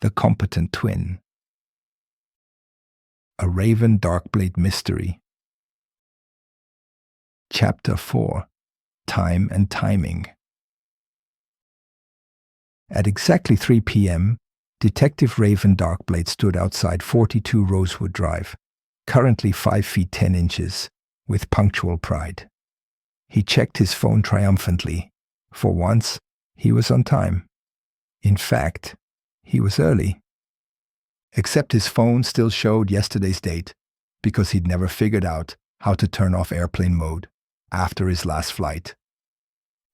The Competent Twin. A Raven Darkblade Mystery. Chapter 4. Time and Timing. At exactly 3 p.m., Detective Raven Darkblade stood outside 42 Rosewood Drive, currently 5 feet 10 inches, with punctual pride. He checked his phone triumphantly. For once, he was on time. In fact, he was early. Except his phone still showed yesterday's date, because he'd never figured out how to turn off airplane mode after his last flight.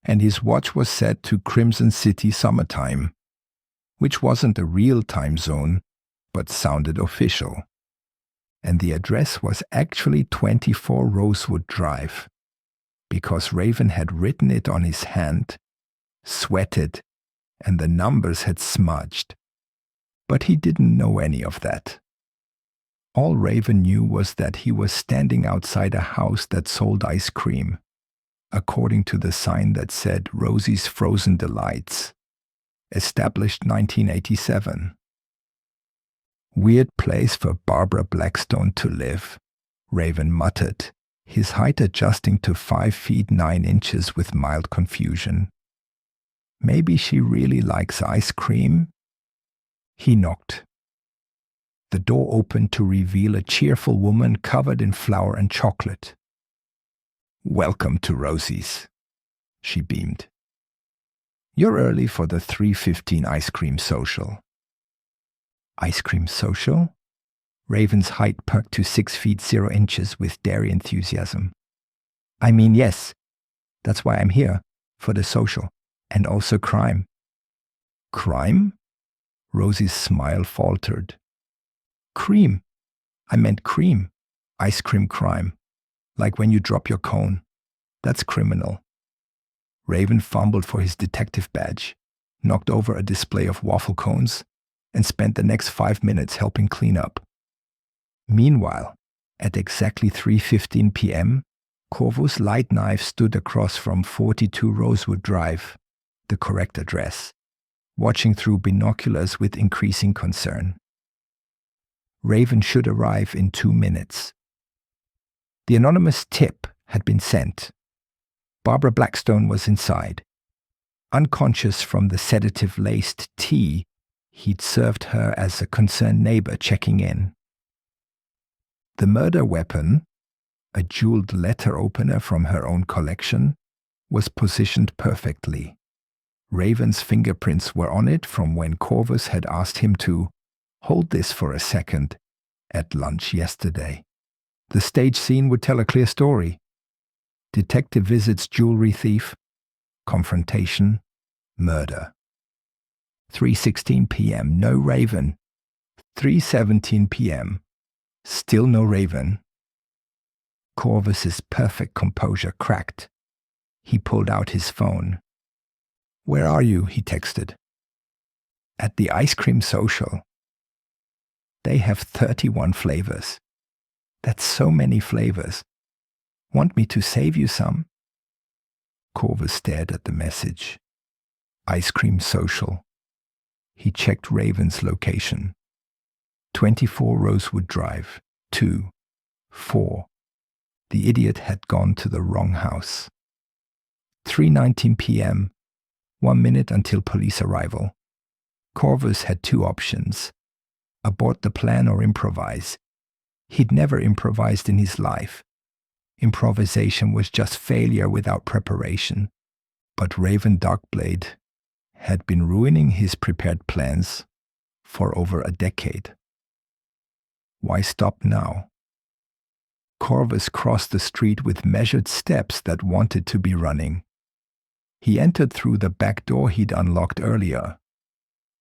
And his watch was set to Crimson City summertime, which wasn't a real time zone, but sounded official. And the address was actually 24 Rosewood Drive, because Raven had written it on his hand, sweated, and the numbers had smudged. But he didn't know any of that. All Raven knew was that he was standing outside a house that sold ice cream, according to the sign that said Rosie's Frozen Delights, established 1987. Weird place for Barbara Blackstone to live, Raven muttered, his height adjusting to 5 feet 9 inches with mild confusion. Maybe she really likes ice cream? He knocked. The door opened to reveal a cheerful woman covered in flour and chocolate. "Welcome to Rosie's," she beamed. "You're early for the 3:15 ice cream social." Ice cream social? Raven's height perked to 6 feet 0 inches with dairy enthusiasm. "I mean, yes. That's why I'm here, for the social. And also crime." "Crime?" Rosie's smile faltered. "Cream. I meant cream. Ice cream crime. Like when you drop your cone. That's criminal." Raven fumbled for his detective badge, knocked over a display of waffle cones, and spent the next 5 minutes helping clean up. Meanwhile, at exactly 3:15 p.m., Corvus Light Knife stood across from 42 Rosewood Drive, the correct address, watching through binoculars with increasing concern. Raven should arrive in 2 minutes. The anonymous tip had been sent. Barbara Blackstone was inside, unconscious from the sedative-laced tea he'd served her as a concerned neighbor checking in. The murder weapon, a jeweled letter opener from her own collection, was positioned perfectly. Raven's fingerprints were on it from when Corvus had asked him to hold this for a second at lunch yesterday. The stage scene would tell a clear story. Detective visits jewelry thief, confrontation, murder. 3:16 p.m., no Raven. 3:17 p.m., still no Raven. Corvus's perfect composure cracked. He pulled out his phone. "Where are you?" he texted. "At the ice cream social. They have 31 flavors. That's so many flavors. Want me to save you some?" Corvus stared at the message. Ice cream social. He checked Raven's location. 24 Rosewood Drive, 2, 4. The idiot had gone to the wrong house. 3:19 p.m., 1 minute until police arrival. Corvus had 2 options: abort the plan or improvise. He'd never improvised in his life. Improvisation was just failure without preparation. But Raven Darkblade had been ruining his prepared plans for over a decade. Why stop now? Corvus crossed the street with measured steps that wanted to be running. He entered through the back door he'd unlocked earlier.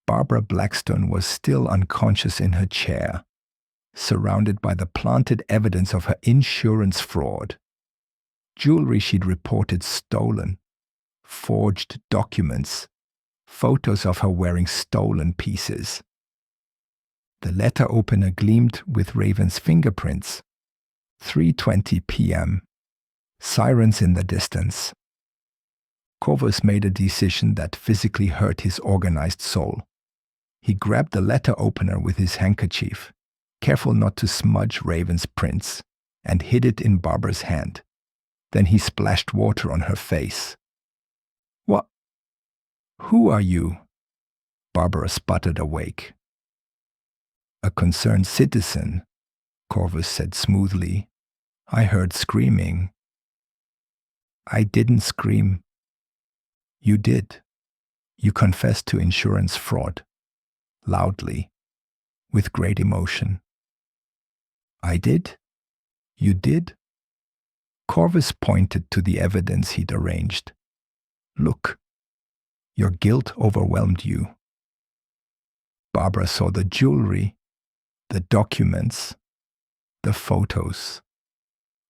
Barbara Blackstone was still unconscious in her chair, surrounded by the planted evidence of her insurance fraud. Jewelry she'd reported stolen, forged documents, photos of her wearing stolen pieces. The letter opener gleamed with Raven's fingerprints. 3:20 p.m. Sirens in the distance. Corvus made a decision that physically hurt his organized soul. He grabbed the letter opener with his handkerchief, careful not to smudge Raven's prints, and hid it in Barbara's hand. Then he splashed water on her face. "What? Who are you?" Barbara sputtered awake. "A concerned citizen," Corvus said smoothly. "I heard screaming." "I didn't scream." "You did. You confessed to insurance fraud. Loudly. With great emotion." "I did? You did?" Corvus pointed to the evidence he'd arranged. "Look. Your guilt overwhelmed you." Barbara saw the jewelry, the documents, the photos.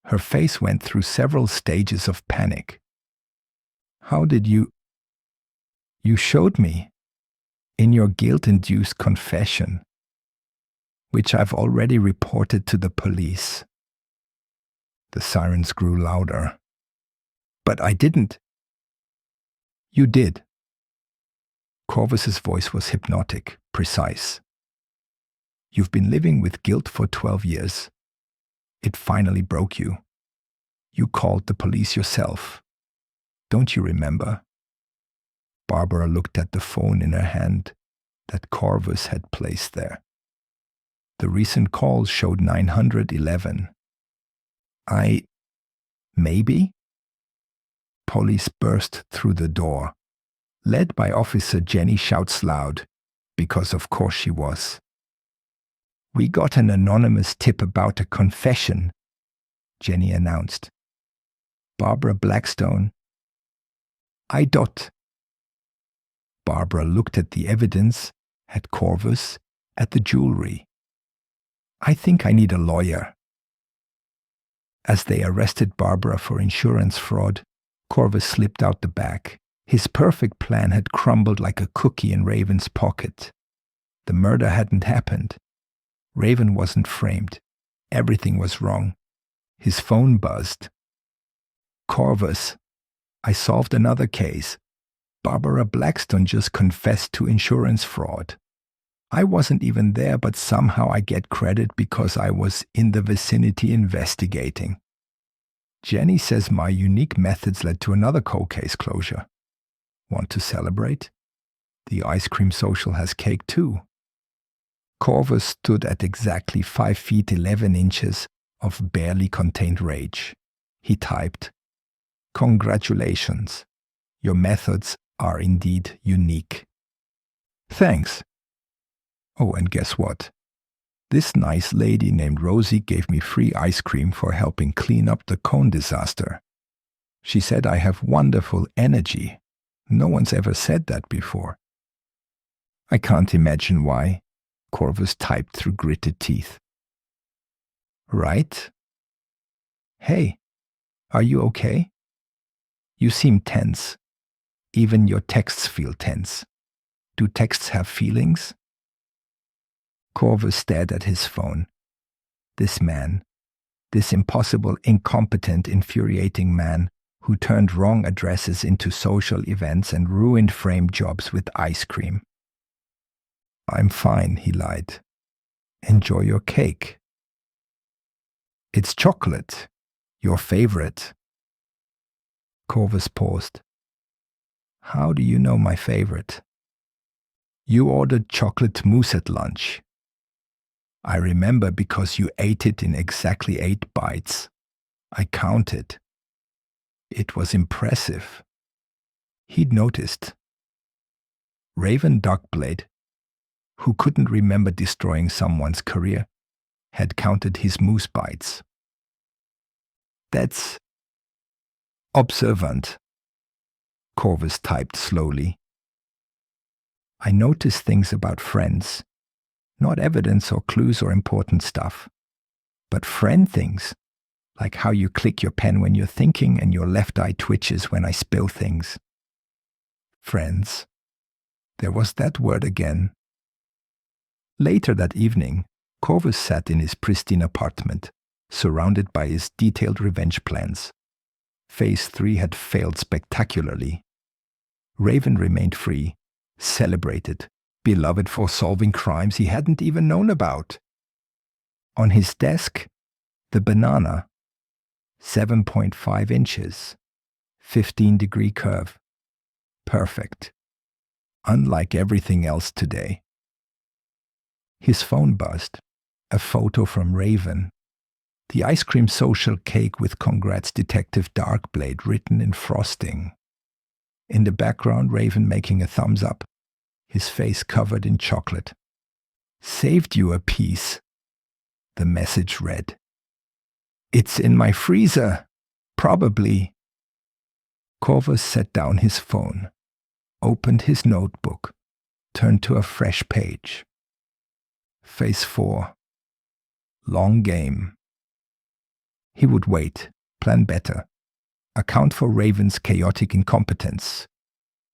Her face went through several stages of panic. "How did you—" "You showed me. In your guilt-induced confession, which I've already reported to the police." The sirens grew louder. "But I didn't." "You did." Corvus's voice was hypnotic, precise. "You've been living with guilt for 12 years. It finally broke you. You called the police yourself. Don't you remember?" Barbara looked at the phone in her hand that Corvus had placed there. The recent calls showed 911. Maybe? Police burst through the door. Led by Officer Jenny shouts loud, because of course she was. "We got an anonymous tip about a confession," Jenny announced. "Barbara Blackstone." "I dot." Barbara looked at the evidence, at Corvus, at the jewelry. "I think I need a lawyer." As they arrested Barbara for insurance fraud, Corvus slipped out the back. His perfect plan had crumbled like a cookie in Raven's pocket. The murder hadn't happened. Raven wasn't framed. Everything was wrong. His phone buzzed. "Corvus, I solved another case. Barbara Blackstone just confessed to insurance fraud. I wasn't even there, but somehow I get credit because I was in the vicinity investigating. Jenny says my unique methods led to another cold case closure. Want to celebrate? The ice cream social has cake too." Corvus stood at exactly 5 feet 11 inches of barely contained rage. He typed, "Congratulations. Your methods are indeed unique." "Thanks. Oh, and guess what? This nice lady named Rosie gave me free ice cream for helping clean up the cone disaster. She said I have wonderful energy. No one's ever said that before." "I can't imagine why," Corvus typed through gritted teeth. "Right? Hey, are you okay? You seem tense. Even your texts feel tense. Do texts have feelings?" Corvus stared at his phone. This man, this impossible, incompetent, infuriating man who turned wrong addresses into social events and ruined frame jobs with ice cream. "I'm fine," he lied. "Enjoy your cake." "It's chocolate. Your favorite." Corvus paused. "How do you know my favorite?" "You ordered chocolate mousse at lunch. I remember because you ate it in exactly 8 bites. I counted. It was impressive." He'd noticed. Raven Darkblade, who couldn't remember destroying someone's career, had counted his moose bites. "That's observant," Corvus typed slowly. "I notice things about friends, not evidence or clues or important stuff, but friend things, like how you click your pen when you're thinking and your left eye twitches when I spill things." Friends. There was that word again. Later that evening, Corvus sat in his pristine apartment, surrounded by his detailed revenge plans. Phase 3 had failed spectacularly. Raven remained free, celebrated, beloved for solving crimes he hadn't even known about. On his desk, the banana, 7.5 inches, 15-degree curve. Perfect. Unlike everything else today. His phone buzzed. A photo from Raven. The ice cream social cake with "Congrats Detective Darkblade" written in frosting. In the background, Raven making a thumbs up, his face covered in chocolate. "Saved you a piece," the message read. "It's in my freezer. Probably." Corvus set down his phone, opened his notebook, turned to a fresh page. Phase 4. Long game. He would wait, plan better, account for Raven's chaotic incompetence.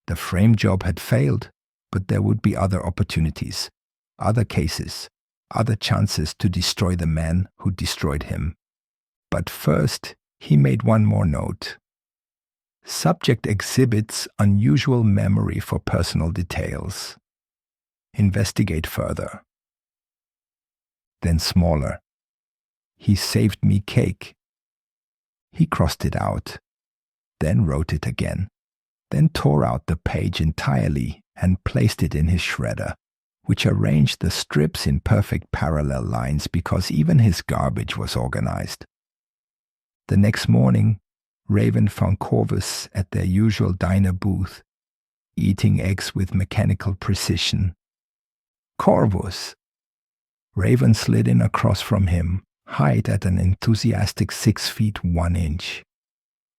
The frame job had failed, but there would be other opportunities, other cases, other chances to destroy the man who destroyed him. But first, he made one more note. Subject exhibits unusual memory for personal details. Investigate further. Then smaller. He saved me cake. He crossed it out, then wrote it again, then tore out the page entirely and placed it in his shredder, which arranged the strips in perfect parallel lines because even his garbage was organized. The next morning, Raven found Corvus at their usual diner booth, eating eggs with mechanical precision. "Corvus!" Raven slid in across from him, height at an enthusiastic 6 feet 1 inch.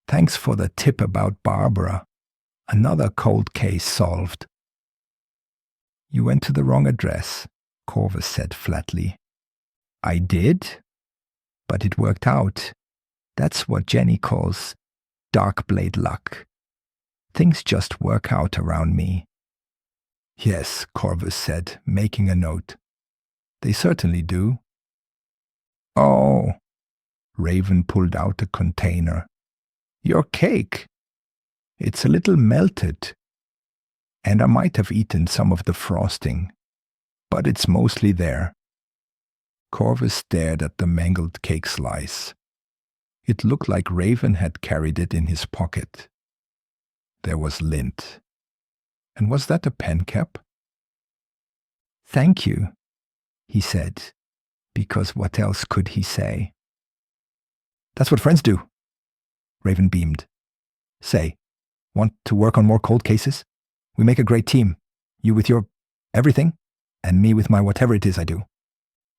"Thanks for the tip about Barbara. Another cold case solved." "You went to the wrong address," Corvus said flatly. "I did? But it worked out. That's what Jenny calls Darkblade luck. Things just work out around me." "Yes," Corvus said, making a note. "They certainly do." "Oh," Raven pulled out a container. "Your cake. It's a little melted. And I might have eaten some of the frosting. But it's mostly there." Corvus stared at the mangled cake slice. It looked like Raven had carried it in his pocket. There was lint. And was that a pen cap? "Thank you," he said, because what else could he say? "That's what friends do." Raven beamed. "Say, want to work on more cold cases? We make a great team. You with your everything, and me with my whatever it is I do."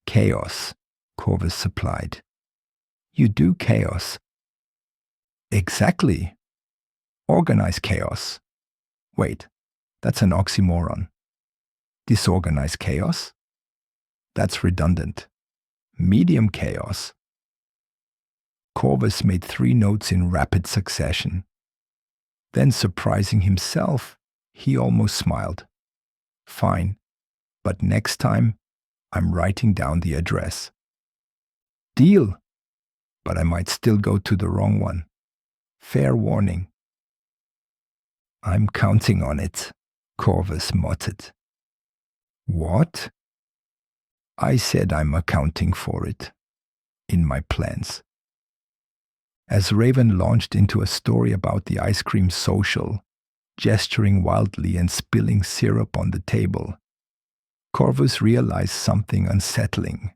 "Chaos," Corvus supplied. "You do chaos." "Exactly. Organize chaos." "Wait, that's an oxymoron." "Disorganized chaos?" "That's redundant." "Medium chaos." Corvus made 3 notes in rapid succession. Then, surprising himself, he almost smiled. "Fine, but next time, I'm writing down the address." "Deal, but I might still go to the wrong one. Fair warning." "I'm counting on it," Corvus muttered. "What?" "I said I'm accounting for it. In my plans." As Raven launched into a story about the ice cream social, gesturing wildly and spilling syrup on the table, Corvus realized something unsettling.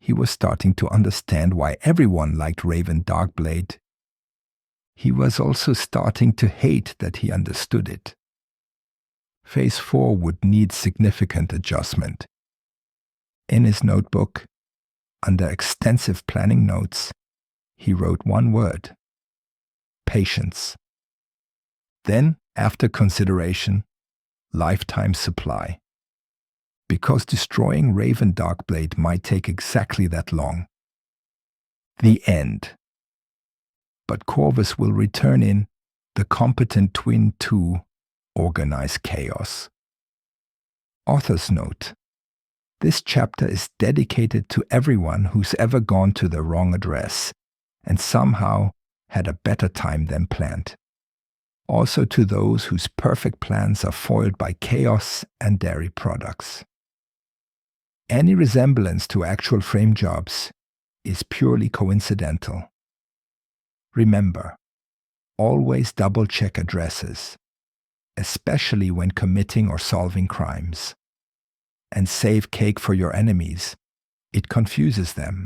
He was starting to understand why everyone liked Raven Darkblade. He was also starting to hate that he understood it. Phase 4 would need significant adjustment. In his notebook, under extensive planning notes, he wrote one word: patience. Then, after consideration, lifetime supply. Because destroying Raven Darkblade might take exactly that long. The end. But Corvus will return in The Competent Twin 2, Organize Chaos. Author's note. This chapter is dedicated to everyone who's ever gone to the wrong address and somehow had a better time than planned. Also to those whose perfect plans are foiled by chaos and dairy products. Any resemblance to actual frame jobs is purely coincidental. Remember, always double-check addresses, especially when committing or solving crimes. And save cake for your enemies. It confuses them.